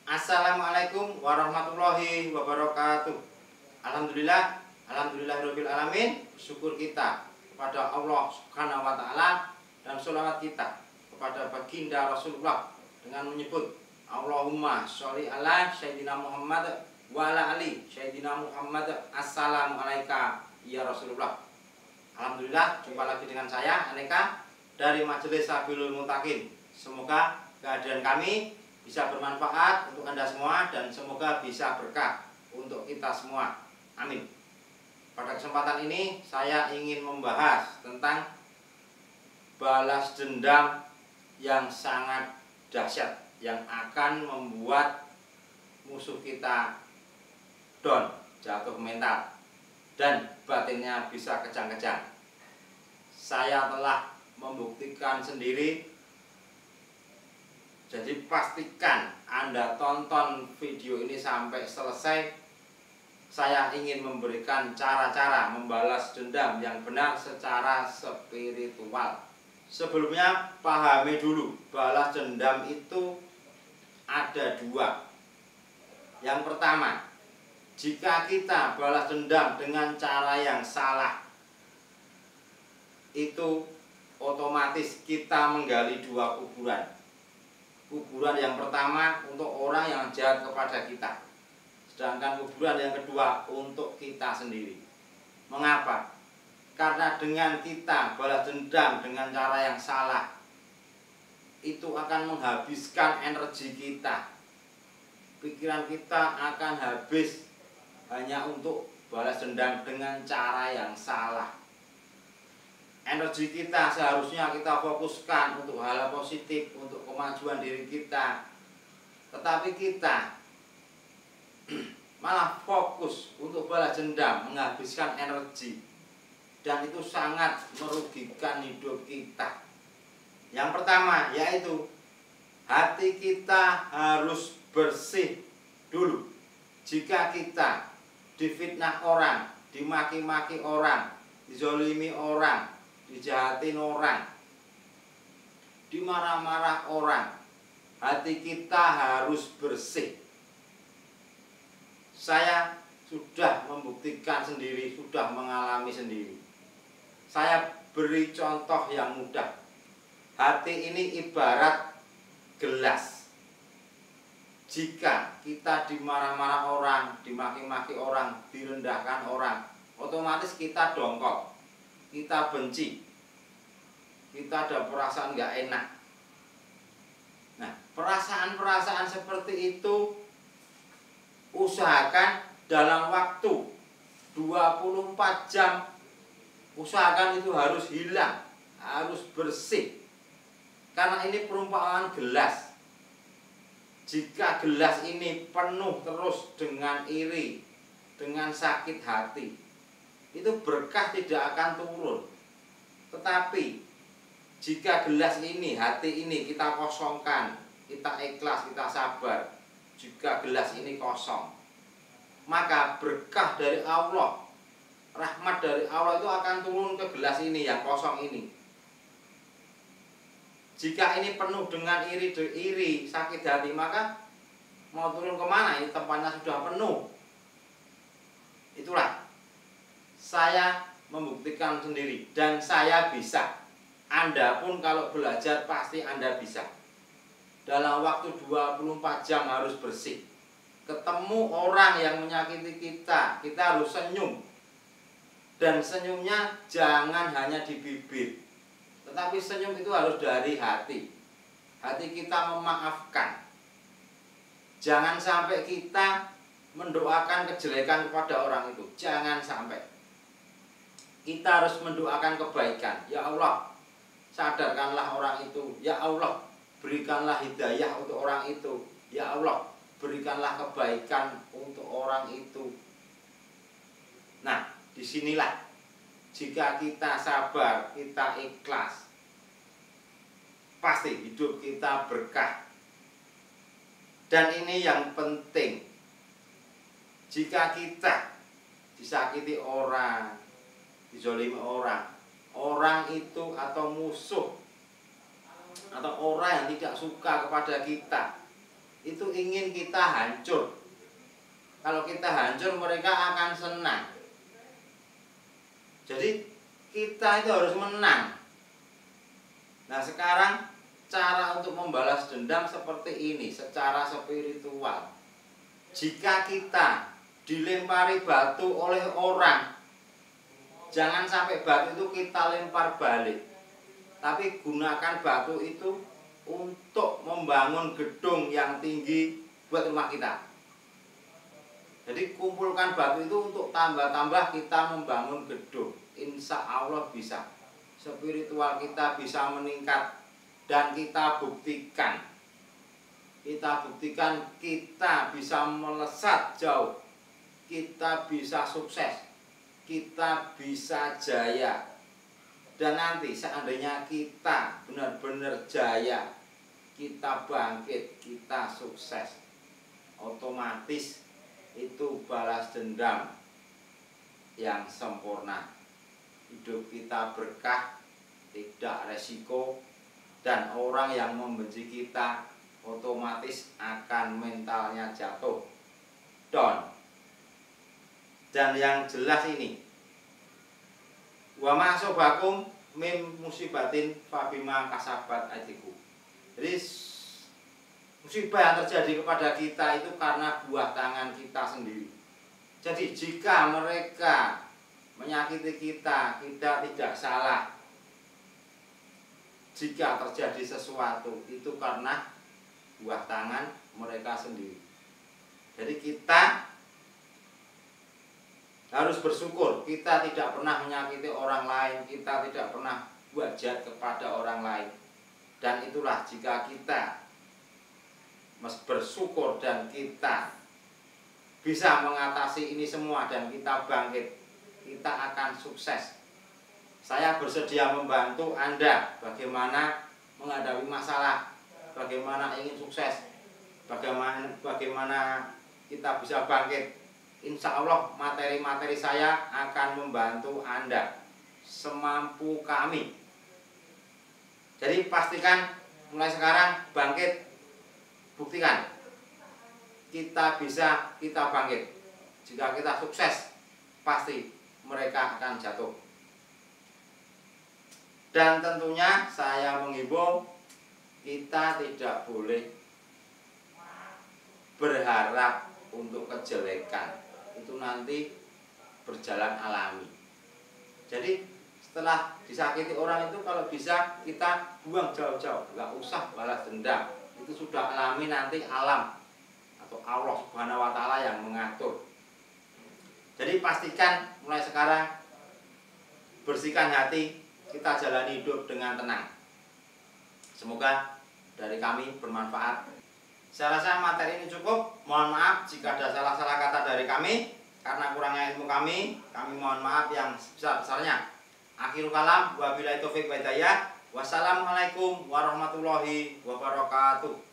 Assalamualaikum warahmatullahi wabarakatuh. Alhamdulillahirabbil alamin. Syukur kita kepada Allah Subhanahu wa taala dan sholawat kita kepada baginda Rasulullah dengan menyebut Allahumma sholli ala sayyidina Muhammad wa ala ali sayyidina Muhammad. Assalamualaikum ya Rasulullah. Alhamdulillah, jumpa lagi dengan saya Aneka dari Majelis Sabilul Muttaqin. Semoga kehadiran kami bisa bermanfaat untuk Anda semua dan semoga bisa berkah untuk kita semua. Amin. Pada kesempatan ini saya ingin membahas tentang balas dendam yang sangat dahsyat yang akan membuat musuh kita down, jatuh mental, dan batinnya bisa kejang-kejang. Saya telah membuktikan sendiri. Jadi pastikan Anda tonton video ini sampai selesai. Saya ingin memberikan cara-cara membalas dendam yang benar secara spiritual. Sebelumnya pahami dulu, balas dendam itu ada dua. Yang pertama, jika kita balas dendam dengan cara yang salah, itu otomatis kita menggali dua kuburan. Kuburan yang pertama untuk orang yang jahat kepada kita, sedangkan kuburan yang kedua untuk kita sendiri. Mengapa? Karena dengan kita balas dendam dengan cara yang salah, itu akan menghabiskan energi kita. Pikiran kita akan habis hanya untuk balas dendam dengan cara yang salah. Energi kita seharusnya kita fokuskan untuk hal positif, untuk kemajuan diri kita. Tetapi kita malah fokus untuk balas dendam, menghabiskan energi. Dan itu sangat merugikan hidup kita. Yang pertama yaitu hati kita harus bersih dulu. Jika kita difitnah orang, dimaki-maki orang, dizolimi orang, dijahatin orang, dimarah-marah orang, hati kita harus bersih. Saya sudah membuktikan sendiri, sudah mengalami sendiri. Saya beri contoh yang mudah. Hati ini ibarat gelas. Jika kita dimarah-marah orang, dimaki-maki orang, direndahkan orang, otomatis kita dongkol, kita benci, kita ada perasaan nggak enak. Nah, perasaan-perasaan seperti itu usahakan dalam waktu 24 jam, usahakan itu harus hilang, harus bersih. Karena ini perumpamaan gelas. Jika gelas ini penuh terus dengan iri, dengan sakit hati, itu berkah tidak akan turun. Tetapi jika gelas ini, hati ini kita kosongkan, kita ikhlas, kita sabar, jika gelas ini kosong, maka berkah dari Allah, rahmat dari Allah itu akan turun ke gelas ini yang kosong ini. Jika ini penuh dengan iri, sakit hati, maka mau turun kemana? Ini tempatnya sudah penuh. Itulah saya membuktikan sendiri dan saya bisa. Anda pun kalau belajar pasti Anda bisa. Dalam waktu 24 jam harus bersih. Ketemu orang yang menyakiti kita, kita harus senyum. Dan senyumnya jangan hanya di bibir, tetapi senyum itu harus dari hati. Hati kita memaafkan. Jangan sampai kita mendoakan kejelekan kepada orang itu. Jangan sampai. Kita harus mendoakan kebaikan. Ya Allah, sadarkanlah orang itu. Ya Allah, berikanlah hidayah untuk orang itu. Ya Allah, berikanlah kebaikan untuk orang itu. Nah, disinilah jika kita sabar, kita ikhlas, pasti hidup kita berkah. Dan ini yang penting. Jika kita disakiti orang, dizolimi orang, orang itu atau musuh atau orang yang tidak suka kepada kita, itu ingin kita hancur. Kalau kita hancur, mereka akan senang. Jadi kita itu harus menang. Nah, sekarang cara untuk membalas dendam seperti ini secara spiritual. Jika kita dilempari batu oleh orang, jangan sampai batu itu kita lempar balik, tapi gunakan batu itu untuk membangun gedung yang tinggi buat rumah kita. Jadi kumpulkan batu itu untuk tambah-tambah kita membangun gedung. Insya Allah bisa. Spiritual kita bisa meningkat. Dan kita buktikan kita bisa melesat jauh, kita bisa sukses, kita bisa jaya. Dan nanti seandainya kita benar-benar jaya, kita bangkit, kita sukses, otomatis itu balas dendam yang sempurna. Hidup kita berkah, tidak resiko. Dan orang yang membenci kita otomatis akan mentalnya jatuh, down. Dan yang jelas ini, wa ma asobakum mim musibatin fabima kasabat aydikum. Jadi musibah yang terjadi kepada kita itu karena buah tangan kita sendiri. Jadi jika mereka menyakiti kita, kita tidak salah. Jika terjadi sesuatu itu karena buah tangan mereka sendiri. Jadi kita harus bersyukur kita tidak pernah menyakiti orang lain, kita tidak pernah buat jahat kepada orang lain. Dan itulah jika kita bersyukur dan kita bisa mengatasi ini semua dan kita bangkit, kita akan sukses. Saya bersedia membantu Anda bagaimana menghadapi masalah, bagaimana ingin sukses, bagaimana kita bisa bangkit. Insya Allah materi-materi saya akan membantu Anda semampu kami. Jadi pastikan mulai sekarang bangkit, buktikan kita bisa, kita bangkit. Jika kita sukses, pasti mereka akan jatuh. Dan tentunya saya menghimbau kita tidak boleh berharap untuk kejelekan. Itu nanti berjalan alami. Jadi setelah disakiti orang itu kalau bisa kita buang jauh-jauh, nggak usah balas dendam. Itu sudah alami, nanti alam atau Allah Subhanahu wa Ta'ala yang mengatur. Jadi pastikan mulai sekarang bersihkan hati, kita jalani hidup dengan tenang. Semoga dari kami bermanfaat. Saya rasa materi ini cukup. Mohon maaf jika ada salah-salah kata dari kami. Karena kurangnya ilmu kami mohon maaf yang sebesar-besarnya. Akhirul kalam, wabillahi taufik wa hidayah. Wassalamualaikum warahmatullahi wabarakatuh.